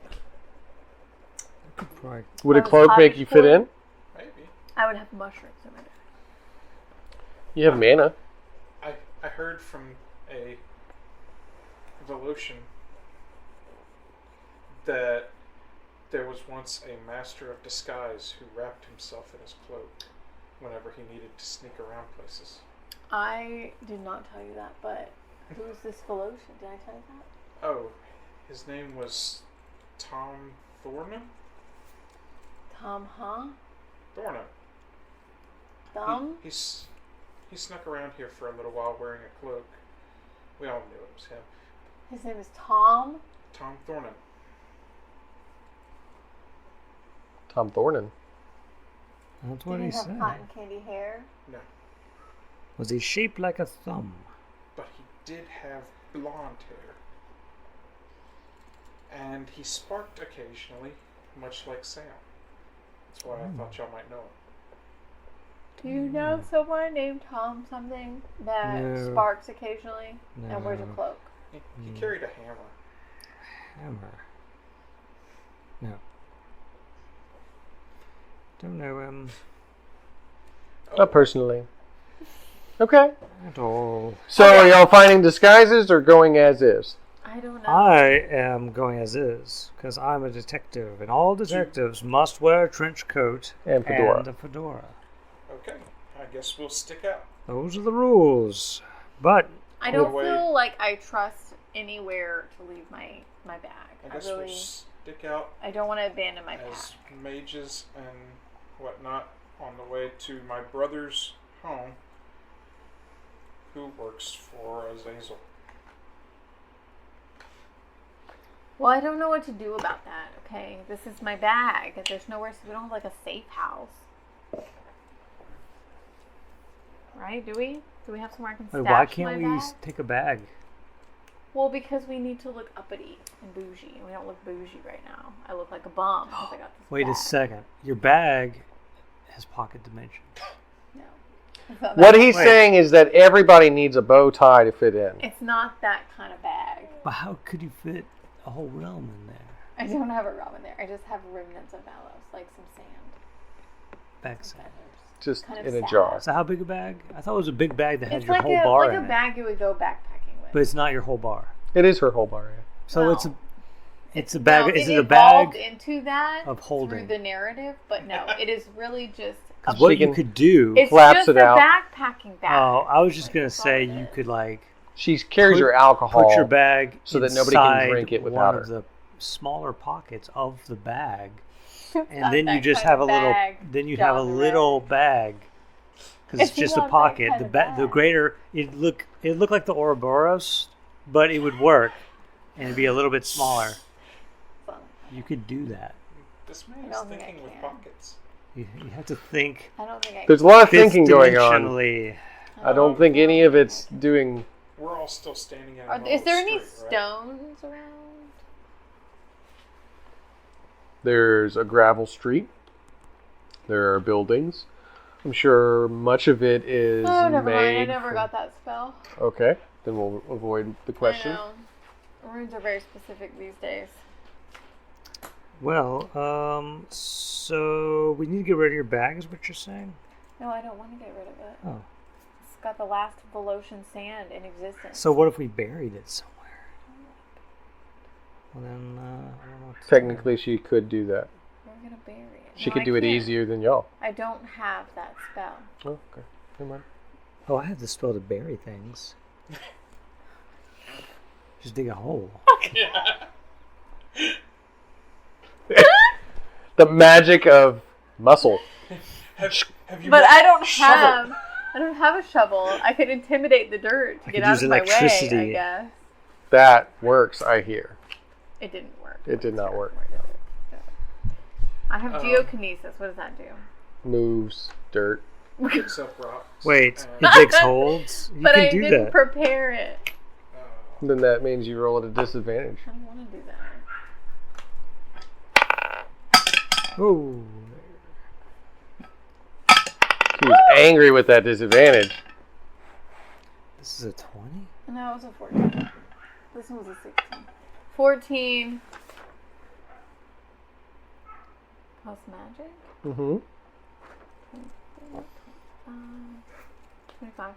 Speaker 5: Right.
Speaker 2: Would a
Speaker 3: Those
Speaker 2: cloak make
Speaker 3: cottage
Speaker 2: you fit
Speaker 3: core?
Speaker 2: in?
Speaker 4: Maybe.
Speaker 3: I would have mushrooms in my bag.
Speaker 2: You have mana.
Speaker 4: I heard from a Voloscian that there was once a master of disguise who wrapped himself in his cloak whenever he needed to sneak around places.
Speaker 3: I did not tell you that, but who is this Voloscian? Did I tell you that?
Speaker 4: Oh, his name was Tom Thornham?
Speaker 3: Tom, huh?
Speaker 4: Thornham.
Speaker 3: Thumb?
Speaker 4: He snuck around here for a little while wearing a cloak. We all knew it was him.
Speaker 3: His name is Tom.
Speaker 4: Tom Thornham.
Speaker 2: Tom Thornton.
Speaker 5: That's
Speaker 3: Did
Speaker 5: what
Speaker 3: he
Speaker 5: he
Speaker 3: have
Speaker 5: said.
Speaker 3: cotton candy hair?
Speaker 4: No,
Speaker 5: Was he shaped like a thumb?
Speaker 4: but he did have blonde hair. And he sparked occasionally, much like Sam. That's why I thought y'all might know him.
Speaker 3: Do you know someone named Tom something that
Speaker 5: No.
Speaker 3: sparks occasionally and wears a
Speaker 5: No.
Speaker 3: cloak?
Speaker 4: He carried a hammer.
Speaker 5: Hammer. No. Don't know him
Speaker 2: Not personally. Okay.
Speaker 5: at all.
Speaker 2: So are y'all finding disguises or going as is?
Speaker 3: I don't know.
Speaker 5: I am going as is, because I'm a detective, and all detectives must wear a trench coat
Speaker 2: And fedora.
Speaker 5: and a fedora.
Speaker 4: Okay, I guess we'll stick out.
Speaker 5: Those are the rules. But
Speaker 3: I don't
Speaker 4: Wait.
Speaker 3: feel like I trust anywhere to leave my bag.
Speaker 4: I
Speaker 3: I
Speaker 4: guess
Speaker 3: really,
Speaker 4: we'll stick out
Speaker 3: I don't want to abandon my
Speaker 4: as
Speaker 3: pack.
Speaker 4: mages and whatnot on the way to my brother's home, who works for Azazel.
Speaker 3: Well, I don't know what to do about that. Okay, this is my bag. There's nowhere. We don't have like a safe house, right? Do we? Do we have somewhere I can stash
Speaker 5: why can't we
Speaker 3: my bag?
Speaker 5: take a bag?
Speaker 3: Well, because we need to look uppity and bougie. We don't look bougie right now. I look like a bum because I got this
Speaker 5: Wait a
Speaker 3: bag.
Speaker 5: second. Your bag has pocket dimension.
Speaker 3: No. It's not
Speaker 2: What
Speaker 3: that-
Speaker 2: he's
Speaker 5: Wait.
Speaker 2: saying is that everybody needs a bow tie to fit in.
Speaker 3: It's not that kind of bag.
Speaker 5: But how could you fit a whole realm in there?
Speaker 3: I don't have a realm in there. I just have remnants of Valos, like some sand,
Speaker 5: Bag
Speaker 3: some
Speaker 5: sand.
Speaker 3: feathers.
Speaker 2: Just
Speaker 3: kind of
Speaker 2: in a
Speaker 3: sad.
Speaker 2: jar.
Speaker 5: So how big a bag? I thought it was a big bag that had
Speaker 3: It's
Speaker 5: your
Speaker 3: like
Speaker 5: whole
Speaker 3: a
Speaker 5: bar
Speaker 3: like
Speaker 5: in
Speaker 3: a
Speaker 5: it.
Speaker 3: bag you would go backpacking with.
Speaker 5: But it's not your whole bar.
Speaker 2: It is her whole bar, yeah.
Speaker 5: So
Speaker 3: Well,
Speaker 5: it's a bag.
Speaker 3: No,
Speaker 5: Is it a
Speaker 3: evolved
Speaker 5: bag?
Speaker 3: into that
Speaker 5: of holding?
Speaker 3: through the narrative? But no, it is really just.
Speaker 5: Because what
Speaker 2: She
Speaker 5: you
Speaker 2: can-
Speaker 5: could do.
Speaker 3: It's
Speaker 2: flaps
Speaker 3: just
Speaker 2: it
Speaker 3: a
Speaker 2: out.
Speaker 3: backpacking bag.
Speaker 5: Oh, I was just
Speaker 3: Like,
Speaker 5: gonna
Speaker 3: that's all
Speaker 5: say
Speaker 3: it
Speaker 5: you
Speaker 3: is.
Speaker 5: could like
Speaker 2: She carries
Speaker 5: Put-
Speaker 2: her alcohol.
Speaker 5: put your bag
Speaker 2: so that nobody can
Speaker 5: inside
Speaker 2: drink it
Speaker 5: one
Speaker 2: without
Speaker 5: of
Speaker 2: her.
Speaker 5: the smaller pockets of the bag,
Speaker 3: It's
Speaker 5: and
Speaker 3: not
Speaker 5: then you
Speaker 3: that
Speaker 5: just
Speaker 3: kind
Speaker 5: have a
Speaker 3: of
Speaker 5: little.
Speaker 3: bag,
Speaker 5: Then you'd have a
Speaker 3: John
Speaker 5: little bag because it's
Speaker 3: It's
Speaker 5: just a
Speaker 3: not that
Speaker 5: pocket.
Speaker 3: kind
Speaker 5: The
Speaker 3: of
Speaker 5: the
Speaker 3: bag.
Speaker 5: greater it looked like the Ouroboros, but it would work and it'd be a little bit smaller.
Speaker 3: Fun.
Speaker 5: You could do that.
Speaker 4: This man
Speaker 3: I
Speaker 4: is
Speaker 3: don't think I
Speaker 4: thinking with
Speaker 3: can.
Speaker 4: pockets.
Speaker 5: You have to think
Speaker 3: I don't think I.
Speaker 2: There's a lot of thinking going on.
Speaker 5: fifth-dimensionally.
Speaker 2: I don't think any of it's doing
Speaker 4: we're all still standing in.
Speaker 3: Is there any
Speaker 4: street, right?
Speaker 3: stones around?
Speaker 2: There's a gravel street. There are buildings. I'm sure much of it is
Speaker 3: Oh, never
Speaker 2: made
Speaker 3: mind. I never
Speaker 2: from-
Speaker 3: got that spell.
Speaker 2: Okay, then we'll avoid the question.
Speaker 3: I know. Runes are very specific these days.
Speaker 5: Well, so we need to get rid of your bag, is what you're saying?
Speaker 3: No, I don't want to get rid of it.
Speaker 5: Oh.
Speaker 3: It's got the last Voloshan sand in existence.
Speaker 5: So what if we buried it somewhere? Well, then, I don't know what to
Speaker 2: Technically, she could do that.
Speaker 3: We're going to bury it.
Speaker 2: She
Speaker 3: No,
Speaker 2: could
Speaker 3: I
Speaker 2: do it
Speaker 3: can't.
Speaker 2: easier than y'all.
Speaker 3: I don't have that spell.
Speaker 2: Oh, okay. Never mind.
Speaker 5: do. Oh, I have the spell to bury things. Just dig a hole.
Speaker 2: The magic of muscle.
Speaker 4: Have you
Speaker 3: But
Speaker 4: got
Speaker 3: I don't
Speaker 4: shovel?
Speaker 3: have. I don't have a shovel. I could intimidate the dirt to
Speaker 5: I
Speaker 3: get
Speaker 5: could
Speaker 3: out
Speaker 5: use
Speaker 3: of my way.
Speaker 5: electricity.
Speaker 3: I guess
Speaker 2: That works, I hear.
Speaker 3: it didn't work.
Speaker 2: It did not work.
Speaker 3: I have geokinesis. What does that do?
Speaker 2: Moves, dirt.
Speaker 4: Picks up rocks.
Speaker 5: Wait,
Speaker 4: and-
Speaker 5: it digs holes? You
Speaker 3: But
Speaker 5: can
Speaker 3: I
Speaker 5: do
Speaker 3: didn't
Speaker 5: that.
Speaker 3: prepare it.
Speaker 2: Then that means you roll at a disadvantage.
Speaker 3: I don't want to do that.
Speaker 5: Oh.
Speaker 2: He was angry with that disadvantage.
Speaker 5: This is a 20?
Speaker 3: No, it was a 14. This one was a 16. 14 plus magic.
Speaker 2: Mm-hmm.
Speaker 3: 25.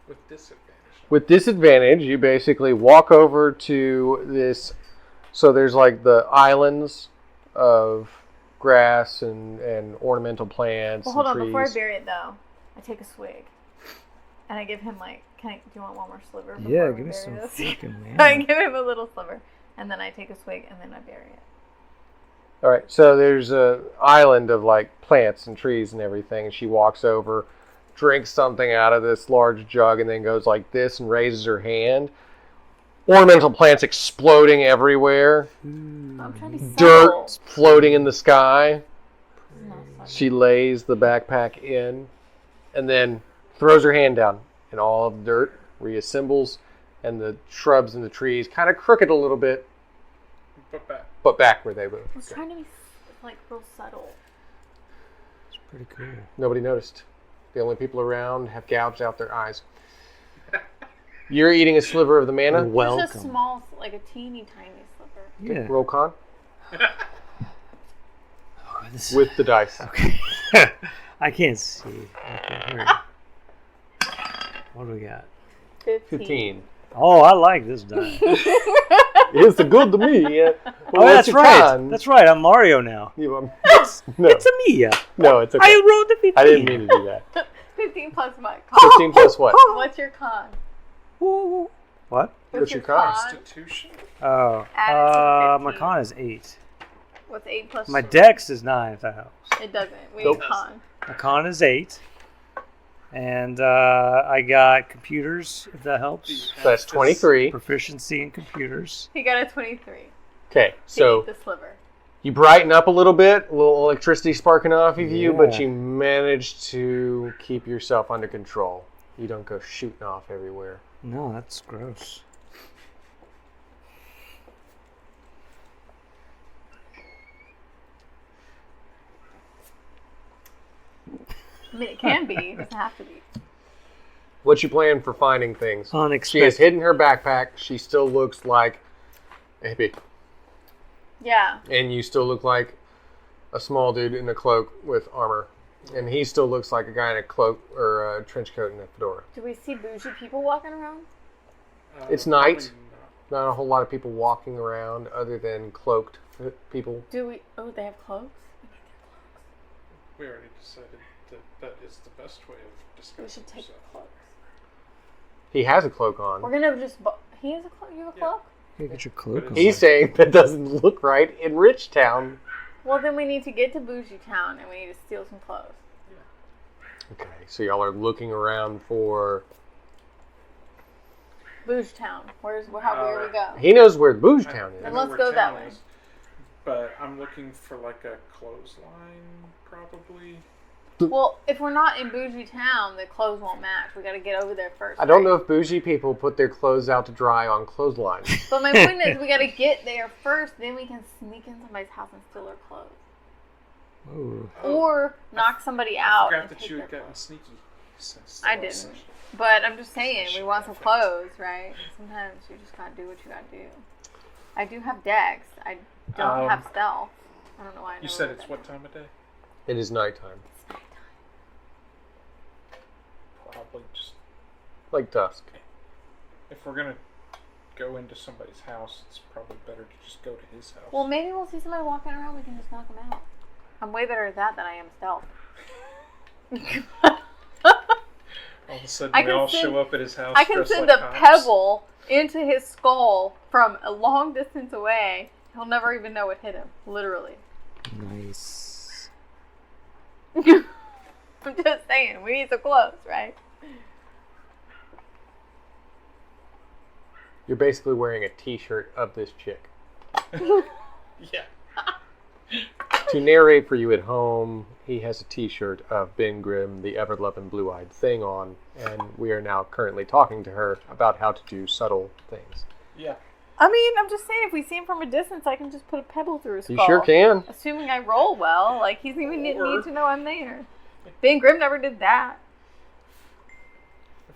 Speaker 4: With disadvantage.
Speaker 2: With disadvantage, you basically walk over to this. So there's like the islands of grass and ornamental plants.
Speaker 3: Well, hold
Speaker 2: and
Speaker 3: on.
Speaker 2: trees.
Speaker 3: Before I bury it, though, I take a swig. And I give him, like, do you want one more sliver? Before
Speaker 5: Yeah,
Speaker 3: we
Speaker 5: give me
Speaker 3: bury
Speaker 5: some
Speaker 3: this?
Speaker 5: freaking
Speaker 3: I
Speaker 5: man.
Speaker 3: give him a little sliver. And then I take a swig and then I bury it.
Speaker 2: All right, so there's a island of like plants and trees and everything, and she walks over, drinks something out of this large jug, and then goes like this and raises her hand. Ornamental plants exploding everywhere,
Speaker 3: I'm trying to be
Speaker 2: dirt
Speaker 3: subtle.
Speaker 2: floating in the sky.
Speaker 3: Not subtle.
Speaker 2: She lays the backpack in, and then throws her hand down, and all of the dirt reassembles, and the shrubs and the trees kind of crooked a little bit, but back where they were.
Speaker 3: I was trying to be, like, real subtle.
Speaker 5: It's pretty cool.
Speaker 2: Nobody noticed. The only people around have gouged out their eyes. You're eating a sliver of the mana?
Speaker 3: Just a
Speaker 5: Welcome.
Speaker 3: small, like a teeny tiny sliver.
Speaker 5: Yeah.
Speaker 2: Roll con
Speaker 5: Oh, this
Speaker 2: with the dice.
Speaker 5: Okay. I can't see. Okay, here. What do we got?
Speaker 2: 15.
Speaker 5: Oh, I like this die.
Speaker 2: It's good to me. Yeah.
Speaker 5: Oh, that's right. That's right. I'm Mario now.
Speaker 2: No,
Speaker 5: It's a Mia.
Speaker 2: no, it's okay.
Speaker 5: I rolled the 15.
Speaker 2: I didn't mean to do that.
Speaker 3: 15 plus my con.
Speaker 2: 15 plus what?
Speaker 3: What's your con?
Speaker 5: What?
Speaker 2: What's your con?
Speaker 4: Constitution?
Speaker 5: Oh,
Speaker 3: Add it to
Speaker 5: my
Speaker 3: 15.
Speaker 5: con is 8.
Speaker 3: What's 8 plus
Speaker 5: My
Speaker 3: 3?
Speaker 5: dex is 9, if that helps.
Speaker 3: It doesn't. We
Speaker 2: Nope.
Speaker 3: need con.
Speaker 5: My con is 8. And I got computers, if that helps.
Speaker 2: So that's 23.
Speaker 5: Proficiency in computers.
Speaker 3: He got a 23.
Speaker 2: Okay,
Speaker 3: To
Speaker 2: so
Speaker 3: eat the sliver.
Speaker 2: you brighten up a little bit, a little electricity sparking off of you, but
Speaker 5: Yeah.
Speaker 2: you manage to keep yourself under control. You don't go shooting off everywhere.
Speaker 5: No, that's gross.
Speaker 3: I mean, it can be. It doesn't have to be.
Speaker 2: What's your plan for finding things? She has
Speaker 5: Unexpected.
Speaker 2: hidden her backpack. She still looks like a hippie.
Speaker 3: Yeah.
Speaker 2: And you still look like a small dude in a cloak with armor. And he still looks like a guy in a cloak or a trench coat and a fedora.
Speaker 3: Do we see bougie people walking around?
Speaker 2: It's night.
Speaker 4: Probably
Speaker 2: Not a whole lot of people walking around other than cloaked people.
Speaker 3: Do we? Oh, they have cloaks?
Speaker 4: We already decided that that is the best way of disguising
Speaker 3: We should take
Speaker 4: yourself.
Speaker 3: cloaks.
Speaker 2: He has a cloak on.
Speaker 3: We're gonna just. He has a cloak? You have a
Speaker 4: Yeah.
Speaker 3: cloak?
Speaker 5: You get your cloak
Speaker 4: But
Speaker 5: on.
Speaker 4: it's-
Speaker 2: He's saying that doesn't look right in Rich Town.
Speaker 3: Well, then we need to get to Bougie Town and we need to steal some clothes.
Speaker 2: Okay, so y'all are looking around for...
Speaker 3: Bougie Town. Where we go?
Speaker 2: He knows where Bouge Town
Speaker 4: I
Speaker 2: is.
Speaker 3: Then
Speaker 4: know
Speaker 3: let's
Speaker 4: where
Speaker 3: go that
Speaker 4: town
Speaker 3: way.
Speaker 4: is, but I'm looking for like a clothesline, probably.
Speaker 3: Well, if we're not in bougie town, the clothes won't match. We got to get over there first.
Speaker 2: I don't
Speaker 3: right?
Speaker 2: know if bougie people put their clothes out to dry on clotheslines.
Speaker 3: But my point is, we got to get there first, then we can sneak in somebody's house and steal their clothes.
Speaker 5: Ooh.
Speaker 3: Or knock somebody out.
Speaker 4: I forgot
Speaker 3: and
Speaker 4: that
Speaker 3: take
Speaker 4: you
Speaker 3: their
Speaker 4: had gotten
Speaker 3: clothes.
Speaker 4: sneaky. Since
Speaker 3: I
Speaker 4: the last
Speaker 3: didn't.
Speaker 4: session.
Speaker 3: But I'm just saying, we want some clothes, right? Sometimes you just got to do what you got to do. I do have dex. I don't have stealth. I don't know why I
Speaker 4: You said it's what time of day?
Speaker 2: It is nighttime.
Speaker 4: Probably just...
Speaker 2: Like dusk.
Speaker 4: If we're going to go into somebody's house, it's probably better to just go to his house.
Speaker 3: Well, maybe we'll see somebody walking around. We can just knock them out. I'm way better at that than I am stealth.
Speaker 4: All of a sudden,
Speaker 3: I
Speaker 4: we
Speaker 3: can
Speaker 4: all
Speaker 3: send-
Speaker 4: show up at his house
Speaker 3: I can
Speaker 4: dressed
Speaker 3: send
Speaker 4: like
Speaker 3: a
Speaker 4: cops.
Speaker 3: pebble into his skull from a long distance away. He'll never even know it hit him. Literally.
Speaker 5: Nice.
Speaker 3: I'm just saying, we need some clothes, right?
Speaker 2: You're basically wearing a t-shirt of this chick.
Speaker 4: Yeah.
Speaker 2: To narrate for you at home, he has a t-shirt of Ben Grimm, the ever-loving blue-eyed thing on, and we are now currently talking to her about how to do subtle things.
Speaker 4: Yeah.
Speaker 3: I mean, I'm just saying, if we see him from a distance, I can just put a pebble through his skull.
Speaker 2: You sure can.
Speaker 3: Assuming I roll well, like, he doesn't even need
Speaker 4: Or-
Speaker 3: to know I'm there. Ben Grimm never did that.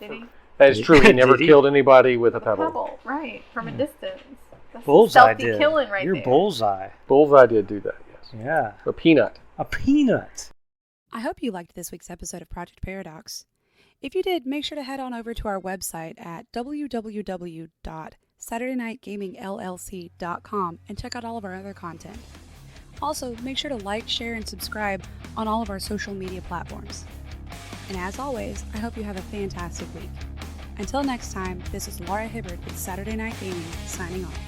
Speaker 3: Did he?
Speaker 2: That is true. He never
Speaker 5: Did he?
Speaker 2: killed anybody with a
Speaker 3: A
Speaker 2: pebble.
Speaker 3: pebble, right, from a distance. That's
Speaker 5: Bullseye
Speaker 3: stealthy
Speaker 5: did.
Speaker 3: killing right
Speaker 5: You're
Speaker 3: there.
Speaker 5: bullseye.
Speaker 2: Bullseye did do that, yes.
Speaker 5: Yeah.
Speaker 2: A peanut.
Speaker 5: A peanut.
Speaker 1: I hope you liked this week's episode of Project Paradox. If you did, make sure to head on over to our website at www.SaturdayNightGamingLLC.com and check out all of our other content. Also, make sure to like, share, and subscribe on all of our social media platforms. And as always, I hope you have a fantastic week. Until next time, this is Laura Hibbard with Saturday Night Gaming, signing off.